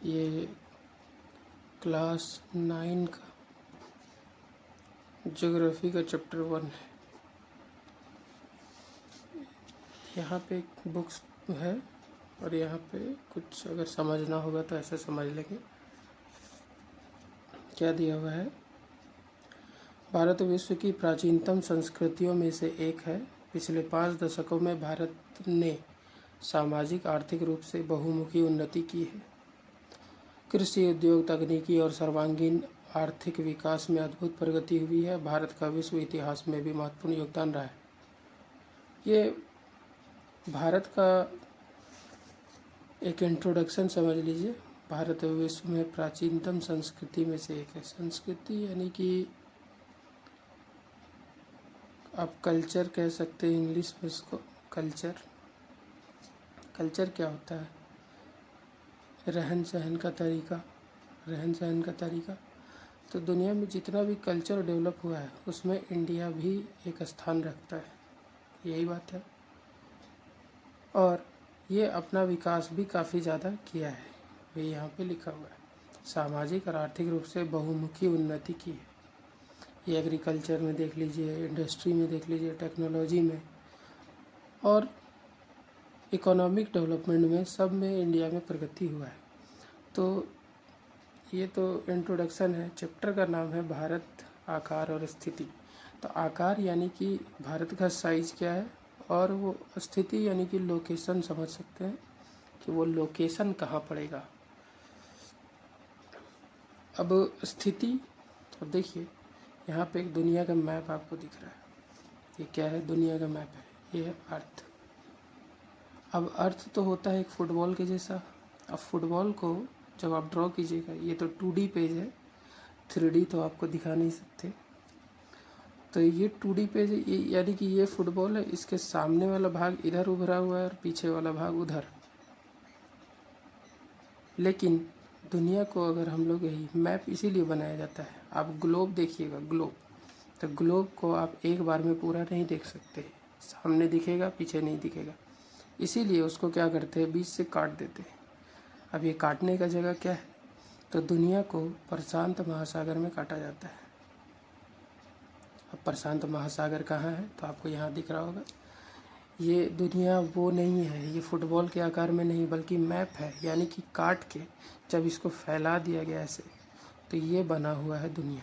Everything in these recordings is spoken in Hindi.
ये क्लास 9 का ज्योग्राफी का चैप्टर 1 है। यहाँ पे एक बुक्स है और यहाँ पे कुछ अगर समझना होगा तो ऐसे समझ लेंगे। क्या दिया हुआ है? भारत विश्व की प्राचीनतम संस्कृतियों में से एक है। पिछले 5 दशकों में भारत ने सामाजिक आर्थिक रूप से बहुमुखी उन्नति की है। कृषि, उद्योग, तकनीकी और सर्वांगीण आर्थिक विकास में अद्भुत प्रगति हुई है। भारत का विश्व इतिहास में भी महत्वपूर्ण योगदान रहा है। ये भारत का एक इंट्रोडक्शन समझ लीजिए। भारत विश्व में प्राचीनतम संस्कृति में से एक है। संस्कृति यानी कि आप कल्चर कह सकते हैं इंग्लिश में इसको। कल्चर क्या होता है? रहन सहन का तरीका। तो दुनिया में जितना भी कल्चर डेवलप हुआ है उसमें इंडिया भी एक स्थान रखता है, यही बात है। और ये अपना विकास भी काफ़ी ज़्यादा किया है, वही यहाँ पे लिखा हुआ है। सामाजिक और आर्थिक रूप से बहुमुखी उन्नति की है। ये एग्रीकल्चर में देख लीजिए, इंडस्ट्री में देख लीजिए, टेक्नोलॉजी में और इकोनॉमिक डेवलपमेंट में, सब में इंडिया में प्रगति हुआ है। तो ये तो इंट्रोडक्शन है। चैप्टर का नाम है भारत, आकार और स्थिति। तो आकार यानी कि भारत का साइज़ क्या है, और वो स्थिति यानी कि लोकेशन समझ सकते हैं कि वो लोकेशन कहाँ पड़ेगा। अब स्थिति, अब देखिए यहाँ पे एक दुनिया का मैप आपको दिख रहा है। ये क्या है? दुनिया का मैप है। ये है अर्थ। अब अर्थ तो होता है एक फुटबॉल के जैसा। अब फुटबॉल को जब आप ड्रॉ कीजिएगा, ये तो 2D पेज है, 3D तो आपको दिखा नहीं सकते। तो ये 2D पेज है, यानी कि ये फुटबॉल है, इसके सामने वाला भाग इधर उभरा हुआ है और पीछे वाला भाग उधर। लेकिन दुनिया को अगर हम लोग, यही मैप इसीलिए बनाया जाता है। आप ग्लोब देखिएगा, ग्लोब, तो ग्लोब को आप एक बार में पूरा नहीं देख सकते। सामने दिखेगा, पीछे नहीं दिखेगा। इसीलिए उसको क्या करते हैं, बीच से काट देते हैं। अब ये काटने का जगह क्या है? तो दुनिया को प्रशांत महासागर में काटा जाता है। अब प्रशांत महासागर कहाँ है? तो आपको यहाँ दिख रहा होगा। ये दुनिया वो नहीं है, ये फुटबॉल के आकार में नहीं, बल्कि मैप है। यानी कि काट के जब इसको फैला दिया गया ऐसे, तो ये बना हुआ है दुनिया।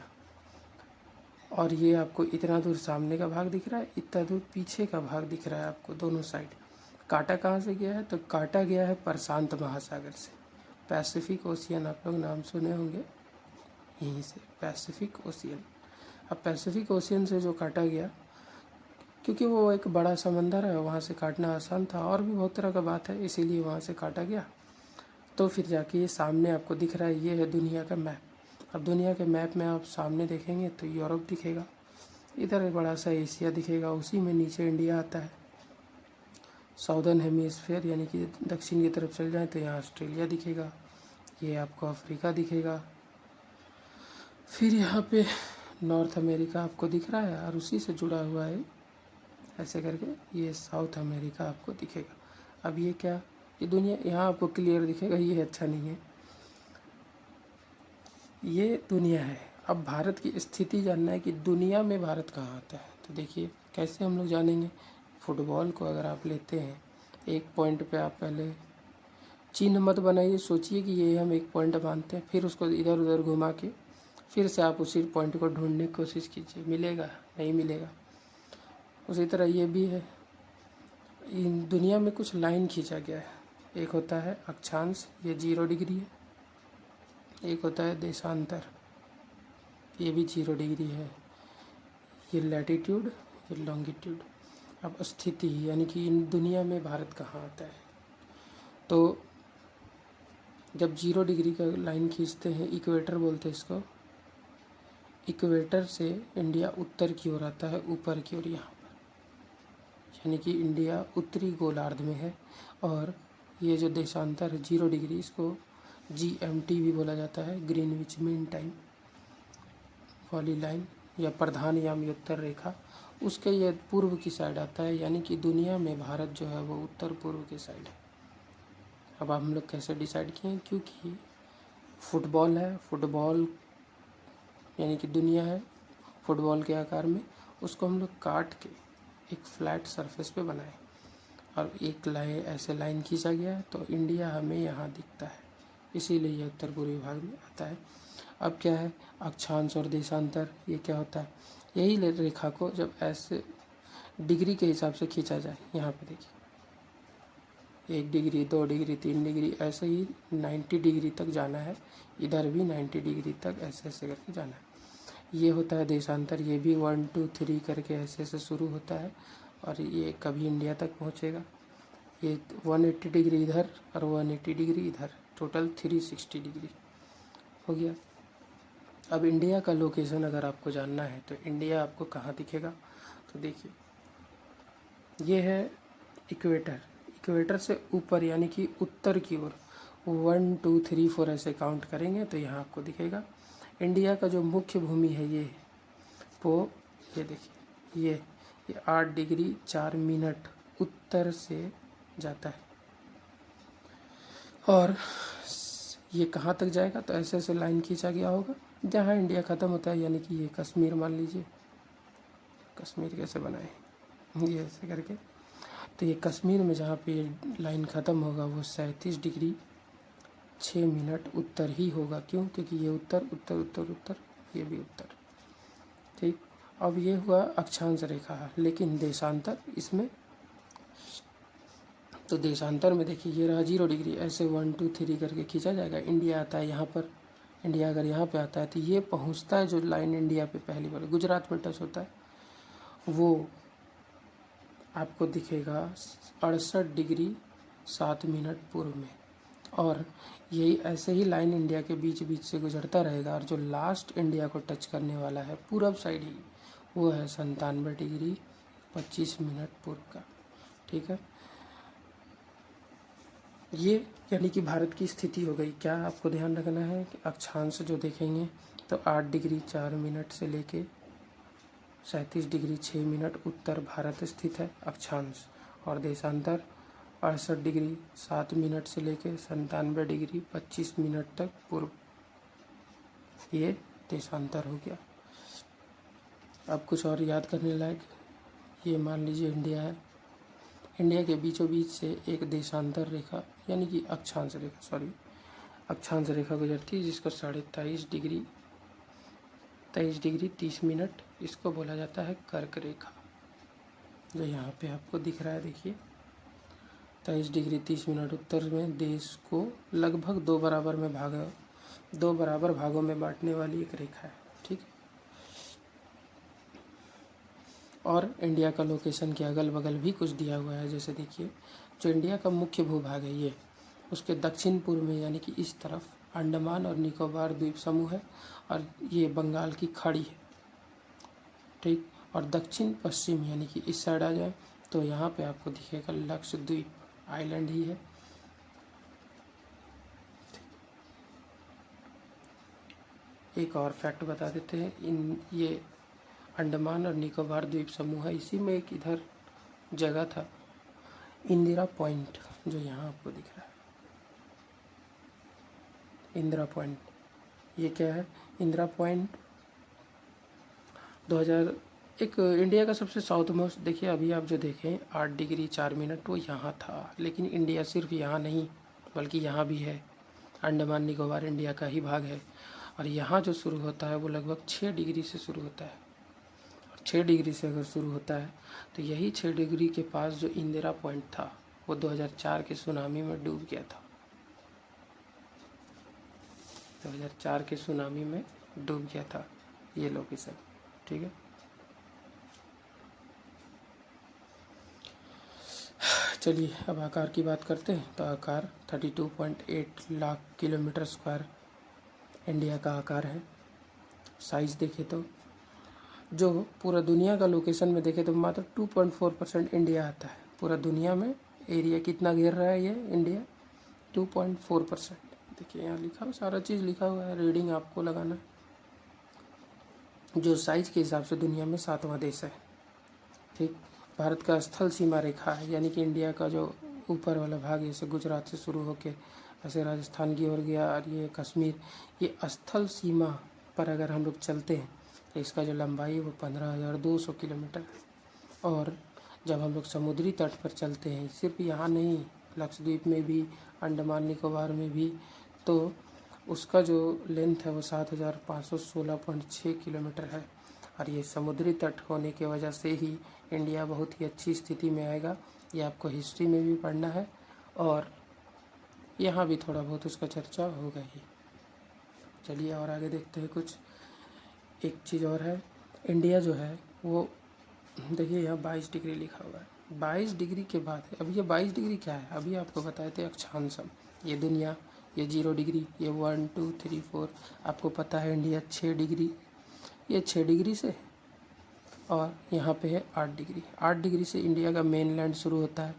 और ये आपको इतना दूर सामने का भाग दिख रहा है, इतना दूर पीछे का भाग दिख रहा है आपको, दोनों साइड। काटा कहाँ से गया है? तो काटा गया है प्रशांत महासागर से। पैसिफिक ओशियन, आप लोग नाम सुने होंगे, यहीं से पैसिफिक ओशियन। अब पैसिफिक ओशियन से जो काटा गया, क्योंकि वो एक बड़ा समंदर है, वहाँ से काटना आसान था, और भी बहुत तरह का बात है, इसीलिए वहाँ से काटा गया। तो फिर जाके ये सामने आपको दिख रहा है, ये है दुनिया का मैप। अब दुनिया के मैप में आप सामने देखेंगे तो यूरोप दिखेगा, इधर एक बड़ा सा एशिया दिखेगा, उसी में नीचे इंडिया आता है। साउदर्न हेमीस्फीयर यानी कि दक्षिण की तरफ चल जाए तो यहाँ ऑस्ट्रेलिया दिखेगा, ये आपको अफ्रीका दिखेगा। फिर यहाँ पे नॉर्थ अमेरिका आपको दिख रहा है, और उसी से जुड़ा हुआ है ऐसे करके ये साउथ अमेरिका आपको दिखेगा। अब ये क्या, ये दुनिया यहाँ आपको क्लियर दिखेगा, ये अच्छा नहीं है, ये दुनिया है। अब भारत की स्थिति जानना है कि दुनिया में भारत कहाँ आता है। तो देखिए कैसे हम लोग जानेंगे। फुटबॉल को अगर आप लेते हैं, एक पॉइंट पे आप पहले चिन्ह मत बनाइए, सोचिए कि ये हम एक पॉइंट मानते हैं, फिर उसको इधर उधर घुमा के फिर से आप उसी पॉइंट को ढूंढने की कोशिश कीजिए, मिलेगा नहीं मिलेगा। उसी तरह ये भी है, इन दुनिया में कुछ लाइन खींचा गया है। एक होता है अक्षांश, ये 0 डिग्री है। एक होता है देशांतर, ये भी 0 डिग्री है। ये लैटिट्यूड, ये लॉन्गिट्यूड। अब स्थिति यानी कि इन दुनिया में भारत कहाँ आता है, तो जब 0 डिग्री का लाइन खींचते हैं, इक्वेटर बोलते हैं इसको, इक्वेटर से इंडिया उत्तर की ओर आता है, ऊपर की ओर यहाँ पर, यानी कि इंडिया उत्तरी गोलार्ध में है। और ये जो देशांतर है 0 डिग्री, इसको GMT भी बोला जाता है, ग्रीनविच मीन टाइम वाली लाइन, या प्रधान यामी उत्तर रेखा, उसके ये पूर्व की साइड आता है। यानी कि दुनिया में भारत जो है वो उत्तर पूर्व की साइड है। अब हम लोग कैसे डिसाइड किए, क्योंकि फुटबॉल है, फुटबॉल यानी कि दुनिया है फुटबॉल के आकार में, उसको हम लोग काट के एक फ्लैट सरफेस पे बनाए और एक लाइन ऐसे लाइन खींचा गया है तो इंडिया हमें यहाँ दिखता है, इसीलिए ये उत्तर पूर्वी भाग में आता है। अब क्या है अक्षांश और देशांतर, ये क्या होता है, यही रेखा को जब ऐसे डिग्री के हिसाब से खींचा जाए, यहाँ पे देखिए 1 डिग्री 2 डिग्री 3 डिग्री ऐसे ही 90 डिग्री तक जाना है, इधर भी 90 डिग्री तक ऐसे ऐसे करके जाना है। ये होता है देशांतर, ये भी 1 2 3 करके ऐसे ऐसे शुरू होता है और ये कभी इंडिया तक पहुँचेगा। ये 180 डिग्री इधर और 180 डिग्री इधर, टोटल 360 डिग्री हो गया। अब इंडिया का लोकेशन अगर आपको जानना है तो इंडिया आपको कहाँ दिखेगा, तो देखिए ये है इक्वेटर, इक्वेटर से ऊपर यानी कि उत्तर की ओर 1 2 3 4 ऐसे काउंट करेंगे तो यहाँ आपको दिखेगा। इंडिया का जो मुख्य भूमि है ये वो ये देखिए ये 8 डिग्री 4 मिनट उत्तर से जाता है और ये कहाँ तक जाएगा, तो ऐसे ऐसे लाइन खींचा गया होगा जहाँ इंडिया ख़त्म होता है, यानी कि ये कश्मीर मान लीजिए, कश्मीर कैसे बनाए ये ऐसे करके, तो ये कश्मीर में जहाँ पे ये लाइन ख़त्म होगा वो 37 डिग्री 6 मिनट उत्तर ही होगा। क्यों, क्योंकि ये उत्तर उत्तर उत्तर उत्तर, ये भी उत्तर, ठीक। अब ये हुआ अक्षांश रेखा है, लेकिन देशांतर इसमें, तो देशांतर में देखिए ये रहा 0 डिग्री, ऐसे 1 2 3 करके खींचा जाएगा। इंडिया आता है यहाँ पर, इंडिया अगर यहाँ पे आता है तो ये पहुँचता है, जो लाइन इंडिया पे पहली बार गुजरात में टच होता है वो आपको दिखेगा 68 डिग्री 7 मिनट पूर्व में, और यही ऐसे ही लाइन इंडिया के बीच बीच से गुजरता रहेगा और जो लास्ट इंडिया को टच करने वाला है पूरब साइड ही, वो है 97 डिग्री 25 मिनट पूर्व का, ठीक है। ये यानी कि भारत की स्थिति हो गई। क्या आपको ध्यान रखना है कि अक्षांश जो देखेंगे तो 8 डिग्री 4 मिनट से लेके 37 डिग्री 6 मिनट उत्तर भारत स्थित है अक्षांश, और देशांतर 68 डिग्री 7 मिनट से लेके 97 डिग्री 25 मिनट तक पूर्व, ये देशांतर हो गया। अब कुछ और याद करने लायक, ये मान लीजिए इंडिया है, इंडिया के बीचों बीच से एक देशांतर रेखा यानी कि अक्षांश रेखा गुजरती है जिसको 23.5 डिग्री 30 मिनट, इसको बोला जाता है कर्क रेखा, जो यहाँ पे आपको दिख रहा है। देखिए 23 डिग्री 30 मिनट उत्तर में देश को लगभग 2 बराबर भागों में बांटने वाली एक रेखा है, ठीक है। और इंडिया का लोकेशन के अगल बगल भी कुछ दिया हुआ है, जैसे देखिए जो इंडिया का मुख्य भूभाग है ये, उसके दक्षिण पूर्व में यानी कि इस तरफ अंडमान और निकोबार द्वीप समूह है और ये बंगाल की खाड़ी है, ठीक। और दक्षिण पश्चिम यानी कि इस साइड आ जाए तो यहाँ पे आपको दिखेगा लक्षद्वीप आइलैंड ही है। एक और फैक्ट बता देते हैं, ये अंडमान और निकोबार द्वीप समूह है, इसी में एक इधर जगह था इंदिरा पॉइंट, जो यहाँ आपको दिख रहा है इंदिरा पॉइंट। ये क्या है, इंदिरा पॉइंट 2000 एक इंडिया का सबसे साउथ मोस्ट, देखिए अभी आप जो देखें 8 डिग्री 4 मिनट वो यहाँ था, लेकिन इंडिया सिर्फ यहाँ नहीं बल्कि यहाँ भी है, अंडमान निकोबार इंडिया का ही भाग है। और यहाँ जो शुरू होता है वो लगभग 6 डिग्री से शुरू होता है, और 6 डिग्री से अगर शुरू होता है तो यही 6 डिग्री के पास जो इंदिरा पॉइंट था वो 2004 के सुनामी में डूब गया था, 2004 के सुनामी में डूब गया था ये लोकेशन, ठीक है। चलिए अब आकार की बात करते हैं, तो आकार 32.8 लाख किलोमीटर स्क्वायर इंडिया का आकार है। साइज़ देखें तो जो पूरा दुनिया का लोकेशन में देखें तो मात्र 2.4% इंडिया आता है, पूरा दुनिया में एरिया कितना घेर रहा है ये इंडिया, 2.4%। देखिए यहाँ लिखा हुआ, सारा चीज़ लिखा हुआ है, रीडिंग आपको लगाना है। जो साइज़ के हिसाब से दुनिया में 7वां देश है, ठीक। भारत का स्थल सीमा रेखा है यानी कि इंडिया का जो ऊपर वाला भाग जैसे गुजरात से शुरू होके ऐसे राजस्थान की ओर गया, और ये कश्मीर, ये स्थल सीमा पर अगर हम लोग चलते हैं तो इसका जो लंबाई है वो 15,200 किलोमीटर है। और जब हम लोग समुद्री तट पर चलते हैं, सिर्फ यहाँ नहीं, लक्षद्वीप में भी, अंडमान निकोबार में भी, तो उसका जो लेंथ है वो 7,516.6 किलोमीटर है। और ये समुद्री तट होने की वजह से ही इंडिया बहुत ही अच्छी स्थिति में आएगा। ये आपको हिस्ट्री में भी पढ़ना है, और यहाँ भी थोड़ा बहुत उसका चर्चा होगा ही। चलिए और आगे देखते हैं कुछ। एक चीज़ और है, इंडिया जो है वो, देखिए यहाँ 22 डिग्री लिखा हुआ है। 22 डिग्री के बाद, अब ये 22 डिग्री क्या है, अभी आपको बताए थे अक्षांशम, ये दुनिया, ये 0 डिग्री, ये 1 2 3 4, आपको पता है इंडिया 6 डिग्री, ये 6 डिग्री से, और यहाँ पे है 8 डिग्री। 8 डिग्री से इंडिया का मेन लैंड शुरू होता है,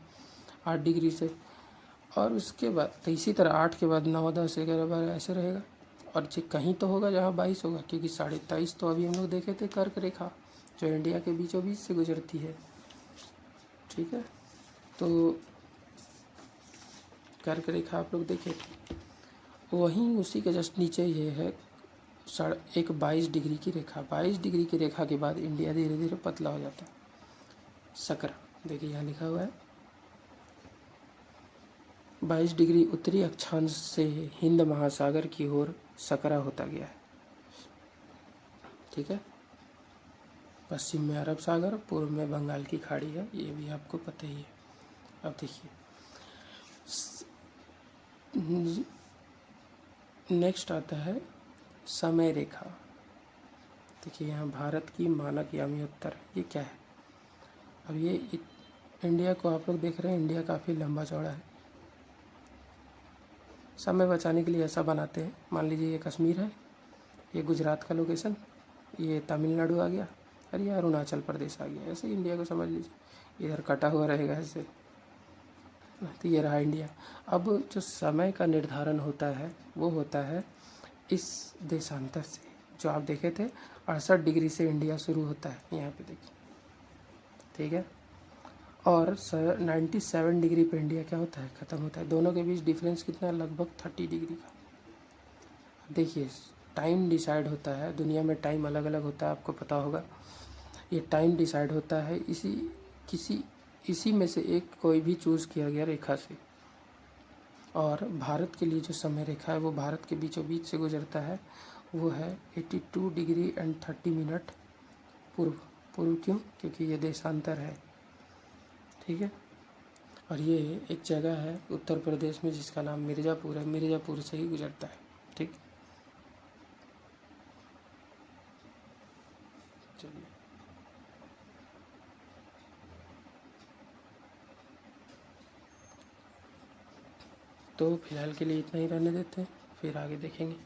8 डिग्री से। और उसके बाद तो इसी तरह 8 के बाद 9 10 11 12 ऐसे रहेगा। और कहीं तो होगा जहाँ 22 होगा, क्योंकि 23.5 तो अभी हम लोग देखे थे कर्क रेखा, जो इंडिया के बीचों बीच से गुजरती है। ठीक है, तो कर्क रेखा आप लोग देखे थे, वहीं उसी के जस्ट नीचे ये है एक 22 डिग्री की रेखा। 22 डिग्री की रेखा के बाद इंडिया धीरे धीरे पतला हो जाता है। सकरा, देखिए यहाँ लिखा हुआ है 22 डिग्री उत्तरी अक्षांश से हिंद महासागर की ओर सकरा होता गया है। ठीक है, पश्चिम में अरब सागर, पूर्व में बंगाल की खाड़ी है, ये भी आपको पता ही है। अब देखिए नेक्स्ट आता है समय रेखा। देखिए यहाँ भारत की मानक यामी उत्तर, ये क्या है। अब ये इंडिया को आप लोग देख रहे हैं, इंडिया काफ़ी लंबा चौड़ा है। समय बचाने के लिए ऐसा बनाते हैं, मान लीजिए ये कश्मीर है, ये गुजरात का लोकेशन, ये तमिलनाडु आ गया, और ये अरुणाचल प्रदेश आ गया, ऐसे इंडिया को समझ लीजिए, इधर कटा हुआ रहेगा ऐसे, तो ये रहा इंडिया। अब जो समय का निर्धारण होता है वो होता है इस देशांतर से, जो आप देखे थे 68 डिग्री से इंडिया शुरू होता है, यहाँ पे देखिए। ठीक है, और 97 डिग्री पे इंडिया क्या होता है, ख़त्म होता है। दोनों के बीच डिफरेंस कितना है, लगभग 30 डिग्री का। देखिए टाइम डिसाइड होता है, दुनिया में टाइम अलग अलग होता है, आपको पता होगा। ये टाइम डिसाइड होता है इसी में से एक कोई भी चूज़ किया गया रेखा से। और भारत के लिए जो समय रेखा है वो भारत के बीचों बीच से गुजरता है, वो है 82 डिग्री एंड 30 मिनट पूर्व। पूर्व क्यों, क्योंकि ये देशांतर है। ठीक है, और ये एक जगह है उत्तर प्रदेश में जिसका नाम मिर्ज़ापुर है, मिर्ज़ापुर से ही गुजरता है। ठीक, चलिए तो फिलहाल के लिए इतना ही रहने देते हैं, फिर आगे देखेंगे।